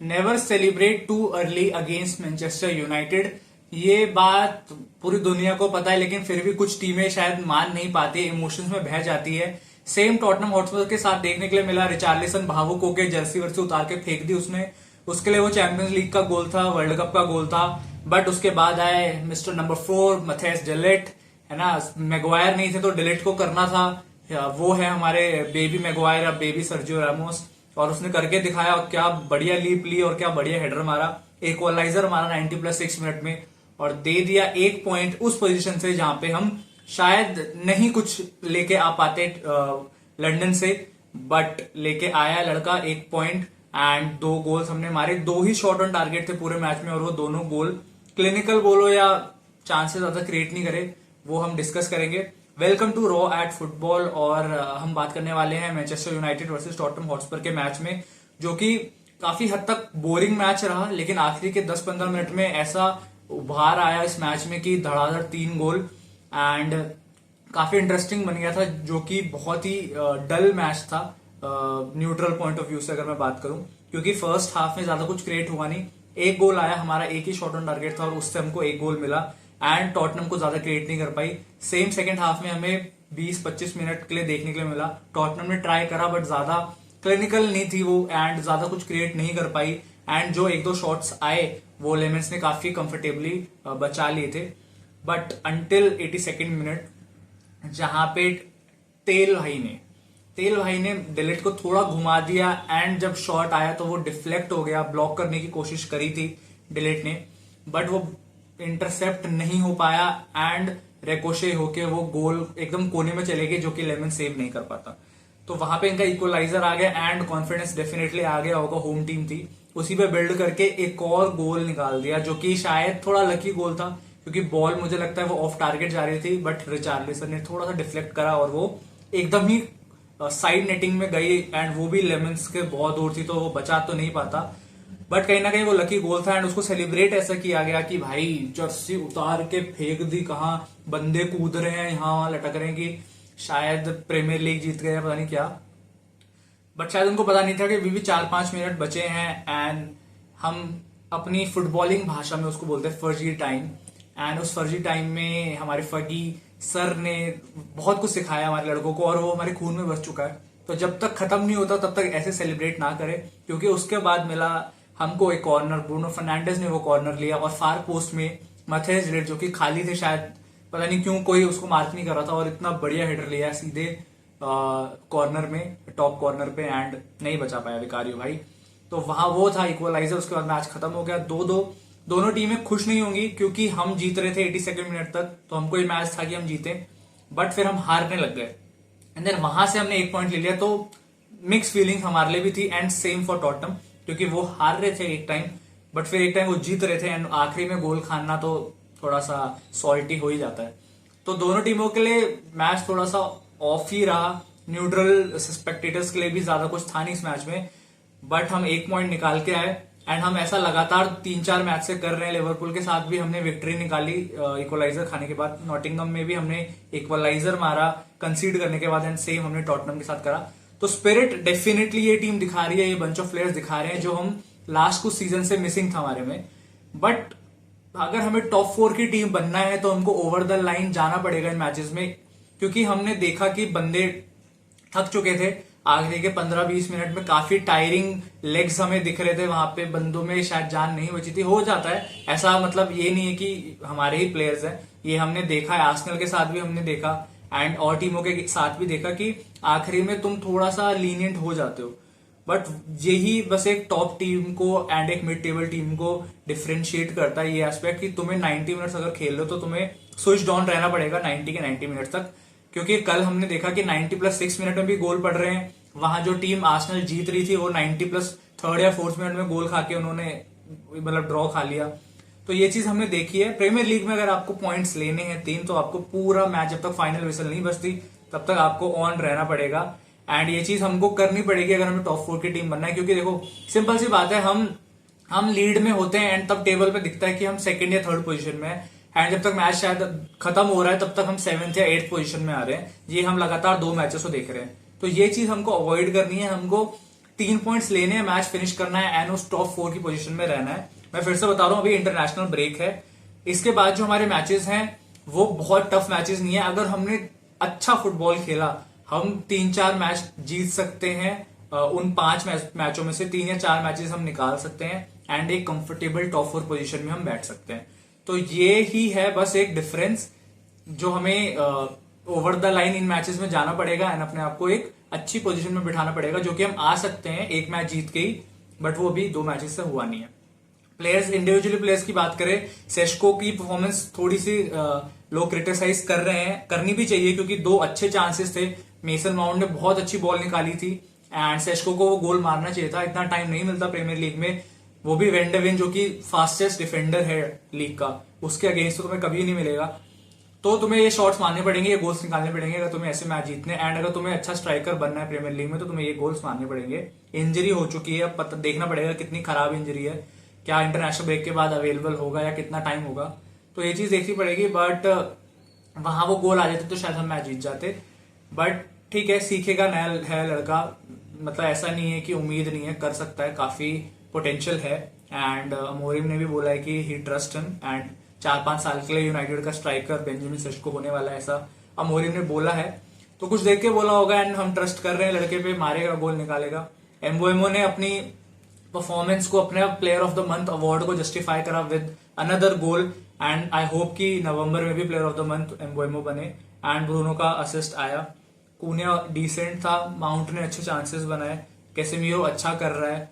Never celebrate too early against Manchester United. ये बात पूरी दुनिया को पता है, लेकिन फिर भी कुछ टीमें शायद मान नहीं पाती, इमोशंस में बह जाती है। सेम टॉटनहम हॉटस्पर के साथ देखने के लिए मिला। रिचार्लिसन भावुक होकर जर्सी वर्सी उतार के फेंक दी उसने। उसके लिए वो चैंपियंस लीग का गोल था, वर्ल्ड कप का गोल था। बट उसके बाद आए mister number 4 Matthijs de Ligt, है ना। मैगवायर नहीं थे तो डिलिट को करना था। वो है हमारे बेबी मैगवायर, अब बेबी सर्जियो रामोस, और उसने करके दिखाया। क्या बढ़िया लीप ली और क्या बढ़िया हेडर मारा, इक्वलाइजर मारा 90+6 मिनट में, और दे दिया 1 पॉइंट उस पोजीशन से जहां पे हम शायद नहीं कुछ लेके आ पाते लंदन से। बट लेके आया लड़का 1 पॉइंट एंड 2 गोल्स हमने मारे। 2 ही शॉट ऑन टारगेट थे पूरे मैच में, और वो दोनों गोल क्लिनिकल बोलो या चांसेस ज्यादा क्रिएट नहीं करे, वो हम डिस्कस करेंगे। Welcome to raw at football. और हम बात करने वाले हैं Manchester United versus Tottenham Hotspur के मैच में, जो कि काफी हद तक बोरिंग मैच रहा, लेकिन आखिरी के 10-15 मिनट में ऐसा उभार आया इस मैच में कि धड़ाधड़ 3 गोल एंड काफी इंटरेस्टिंग बन गया था, जो कि बहुत ही डल मैच था न्यूट्रल पॉइंट ऑफ व्यू से अगर मैं बात करूं, क्योंकि फर्स्ट हाफ में ज्यादा कुछ क्रिएट हुआ नहीं। 1 गोल आया, हमारा 1 ही शॉट ऑन टारगेट था और उससे हमको 1 गोल मिला एंड टॉटनहम को ज्यादा क्रिएट नहीं कर पाई। सेम सेकंड हाफ में हमें 20-25 मिनट के लिए देखने के लिए मिला। टॉटनहम ने ट्राई करा बट ज्यादा क्लिनिकल नहीं थी वो एंड ज्यादा कुछ क्रिएट नहीं कर पाई। एंड जो 1-2 शॉट्स आए वो लेमेंस ने काफी कंफर्टेबली बचा लिए थे। बट अंटिल 82nd मिनट, जहां पे तेल भाई ने डिलिट को थोड़ा घुमा दिया एंड जब शॉट आया तो वो डिफ्लेक्ट हो गया। ब्लॉक करने की कोशिश करी थी डिलिट ने, बट वो इंटरसेप्ट नहीं हो पाया एंड रेकोशे होके वो गोल एकदम कोने में चले गए, जो कि लेमन सेव नहीं कर पाता। तो वहां पे इनका इक्वलाइजर आ गया एंड कॉन्फिडेंस डेफिनेटली आ गया होगा। होम टीम थी, उसी पे बिल्ड करके एक और गोल निकाल दिया, जो कि शायद थोड़ा लकी गोल था, क्योंकि बॉल मुझे लगता है वो ऑफ टारगेट जा रही थी, बट रिचार्लिसन ने थोड़ा सा डिफ्लेक्ट करा और वो एकदम ही साइड नेटिंग में गई एंड वो भी लेमन्स के बहुत दूर थी, तो वो बचा तो नहीं पाता। बट कहीं ना कहीं वो लकी गोल था एंड उसको सेलिब्रेट ऐसा किया गया कि भाई जर्सी उतार के फेंक दी, कहाँ बंदे कूद रहे हैं, यहाँ वहां लटक रहे हैं कि शायद प्रीमियर लीग जीत गए, पता नहीं क्या। बट शायद उनको पता नहीं था कि अभी भी 4-5 मिनट बचे हैं एंड हम अपनी फुटबॉलिंग भाषा में उसको बोलते हैं फर्जी टाइम। एंड उस फर्जी टाइम में हमारे फगी सर ने बहुत कुछ सिखाया हमारे लड़कों को, और वो हमारे खून में बस चुका है। तो जब तक खत्म नहीं होता तब तक ऐसे सेलिब्रेट ना करें, क्योंकि उसके बाद मिला हमको एक कॉर्नर। ब्रूनो फर्नांडिस ने वो कॉर्नर लिया और फार पोस्ट में मैथियस de Ligt, जो कि खाली थे, शायद पता नहीं क्यों कोई उसको मार्क नहीं कर रहा था, और इतना बढ़िया हेडर लिया सीधे कॉर्नर में, टॉप कॉर्नर पे, एंड नहीं बचा पाया विकारियो भाई। तो वहां वो था इक्वलाइजर। उसके बाद मैच खत्म हो गया 2-2। दोनों टीमें खुश नहीं होंगी क्योंकि हम जीत रहे थे 82nd मिनट तक, तो हमको ये मैच था कि हम जीते, बट फिर हम हारने लग गए एंड देन वहां से हमने 1 पॉइंट ले लिया। तो मिक्स फीलिंग हमारे लिए भी थी एंड सेम फॉर टॉटनहम, क्योंकि वो हार रहे थे एक टाइम, बट फिर एक टाइम वो जीत रहे थे एंड आखिरी में गोल खाना तो थोड़ा सा सॉल्टी हो ही जाता है। तो दोनों टीमों के लिए मैच थोड़ा सा ऑफ ही रहा। न्यूट्रल स्पेक्टेटर्स के लिए भी ज्यादा कुछ था नहीं इस मैच में, बट हम 1 पॉइंट निकाल के आए एंड हम ऐसा लगातार 3-4 मैच से कर रहे हैं। लिवरपूल के साथ भी हमने विक्ट्री निकाली इक्वलाइजर खाने के बाद, नॉटिंगम में भी हमने इक्वलाइजर मारा कंसीड करने के बाद, एंड सेम हमने टॉटनहम के साथ करा। तो स्पिरिट डेफिनेटली ये टीम दिखा रही है, ये बंच ऑफ प्लेयर्स दिखा रहे हैं, जो हम लास्ट कुछ सीजन से मिसिंग था हमारे में। बट अगर हमें टॉप 4 की टीम बनना है तो हमको ओवर द लाइन जाना पड़ेगा इन मैचेस में, क्योंकि हमने देखा कि बंदे थक चुके थे। आखिरी के 15-20 मिनट में काफी टायरिंग लेग्स हमें दिख रहे थे, वहां पे बंदों में शायद जान नहीं बची थी। हो जाता है ऐसा, मतलब ये नहीं है कि हमारे ही प्लेयर्स हैं, ये हमने देखा है, आर्सेनल के साथ भी हमने देखा एंड और टीमों के साथ भी देखा कि आखिरी में तुम थोड़ा सा लीनियंट हो जाते हो। बट यही बस एक टॉप टीम को एंड एक मिड टेबल टीम को डिफरेंशिएट करता है, ये एस्पेक्ट कि तुम्हें 90 मिनट्स अगर खेल रहे हो तो तुम्हें स्विच ऑन रहना पड़ेगा 90 के 90 मिनट तक, क्योंकि कल हमने देखा कि 90+6 मिनट में भी गोल पड़ रहे हैं। वहां जो टीम आर्सेनल जीत रही थी वो 90+3rd या 4th मिनट में गोल खा के उन्होंने मतलब ड्रॉ खा लिया। तो ये चीज हमने देखी है। प्रीमियर लीग में अगर आपको पॉइंट्स लेने हैं 3, तो आपको पूरा मैच जब तक फाइनल विसल नहीं बजती तब तक आपको ऑन रहना पड़ेगा एंड ये चीज हमको करनी पड़ेगी अगर हमें टॉप 4 की टीम बनना है। क्योंकि देखो सिंपल सी बात है, हम लीड में होते हैं एंड तब टेबल पे दिखता है कि हम 2nd या 3rd पोजीशन में है, एंड जब तक मैच शायद खत्म हो रहा है तब तक हम 7th या 8th पोजीशन में आ रहे हैं। ये हम लगातार 2 मैचेस को देख रहे हैं। तो ये चीज हमको अवॉइड करनी है। हमको 3 पॉइंट्स लेने हैं, मैच फिनिश करना है एंड उस टॉप 4 की पोजीशन में रहना है। मैं फिर से बता रहा हूं, अभी इंटरनेशनल ब्रेक है, इसके बाद जो हमारे मैचेस हैं वो बहुत टफ मैचेस नहीं है। अगर हमने अच्छा फुटबॉल खेला, हम 3-4 मैच जीत सकते हैं। उन 5 मैचों में से 3 या 4 मैचेस हम निकाल सकते हैं एंड एक कंफर्टेबल टॉप 4 पोजीशन में हम बैठ सकते हैं। तो ये ही है बस एक डिफरेंस जो हमें over the line in matches में जाना पड़ेगा एंड अपने आप को एक अच्छी पोजीशन में बिठाना पड़ेगा, जो कि हम आ सकते हैं एक मैच जीत के ही, बट वो अभी 2 मैचेस से हुआ नहीं है। प्लेयर्स, इंडिविजुअली प्लेयर्स की बात करें, सेस्को की परफॉर्मेंस थोड़ी सी लोग क्रिटिसाइज कर रहे हैं, करनी भी चाहिए क्योंकि 2 अच्छे चांसेस थे। मेसन माउंट ने बहुत अच्छी बॉल निकाली थी एंड सेस्को को वो गोल मारना चाहिए था। इतना टाइम नहीं मिलता प्रीमियर लीग में, वो भी वेंडरविन जो कि फास्टेस्ट डिफेंडर है लीग का, उसके अगेंस्ट तो तुम्हें कभी नहीं मिलेगा। तो तुम्हें ये शॉट्स मारने पड़ेंगे, ये गोल्स निकालने पड़ेंगे अगर तुम्हें ऐसे मैच जीतने एंड अगर तुम्हें अच्छा स्ट्राइकर बनना है प्रीमियर लीग में, तो तुम्हें ये गोल्स मारने पड़ेंगे। इंजरी हो चुकी है, अब पता देखना पड़ेगा कितनी खराब इंजरी है, क्या इंटरनेशनल ब्रेक के बाद अवेलेबल होगा या कितना टाइम होगा, तो ये चीज देखनी पड़ेगी। बट वहां वो गोल आ जाते तो शायद हम मैच जीत जाते। बट ठीक है, सीखेगा, नया है लड़का, मतलब ऐसा नहीं है कि उम्मीद नहीं है, कर सकता है, काफी पोटेंशियल है। एंड अमोरिम ने भी बोला है कि ही ट्रस्ट हिम एंड 4-5 साल के लिए यूनाइटेड का स्ट्राइकर बेंजामिन सेस्को होने वाला है, ऐसा अमोरिम ने बोला है। तो कुछ देख के बोला होगा एंड हम ट्रस्ट कर रहे हैं लड़के पे, मारेगा, गोल निकालेगा। एम्बोएमो ने अपनी परफॉर्मेंस को, अपने player of the month award को जस्टिफाई करा with another goal and I hope कि नवंबर में भी प्लेयर ऑफ द मंथ एम्बोएमो बने। एंड ब्रूनो का असिस्ट आया, कूनिया डिसेंट था, माउंट ने अच्छे चांसेस बनाए, कैसेमीरो अच्छा कर रहा है।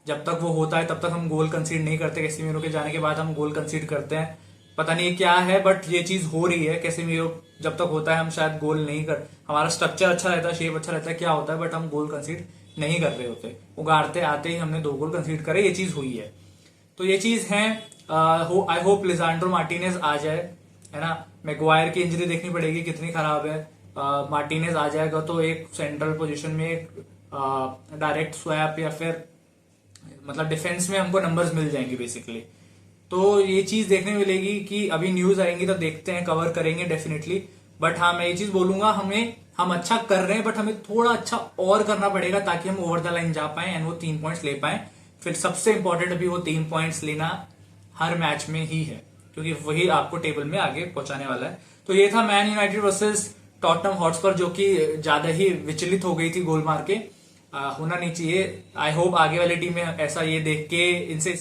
जब तक वो होता है तब तक हम गोल कंसीड नहीं करते, कैसेमीरो के जाने के बाद हम गोल कंसीड करते हैं, पता नहीं क्या है, बट ये चीज हो रही है। कैसेमीरो जब तक होता है हम शायद गोल नहीं कर, हमारा स्ट्रक्चर अच्छा रहता है, शेप अच्छा रहता है, क्या होता है, बट हम गोल कंसीड नहीं कर रहे होते। उगाड़ते आते ही हमने 2 गोल कंसीड करे, ये चीज हुई है। तो ये चीज है। आई होप लिसांड्रो मार्टिनेज आ जाए, है ना। मैगवायर की इंजरी देखनी पड़ेगी कितनी खराब है। मार्टिनेज आ जाएगा तो एक सेंट्रल पोजीशन में एक डायरेक्ट स्वैप या फिर मतलब डिफेंस में हमको नंबर्स मिल जाएंगे बेसिकली। तो ये चीज देखने मिलेगी कि अभी न्यूज आएंगी तो देखते हैं, कवर करेंगे डेफिनेटली। बट हाँ, मैं ये चीज बोलूंगा, हम अच्छा कर रहे हैं बट हमें थोड़ा अच्छा और करना पड़ेगा ताकि हम ओवर द लाइन जा पाए एंड वो 3 पॉइंट्स ले पाए। फिर सबसे इंपॉर्टेंट अभी वो 3 पॉइंट्स लेना हर मैच में ही है, क्योंकि वही आपको टेबल में आगे पहुंचाने वाला है। तो ये था man United versus Tottenham Hotspur, जो कि ज्यादा ही विचलित हो गई थी गोल मार के, होना नहीं चाहिए। आई होप आगे वाली टीम में ऐसा ये देख के इनसे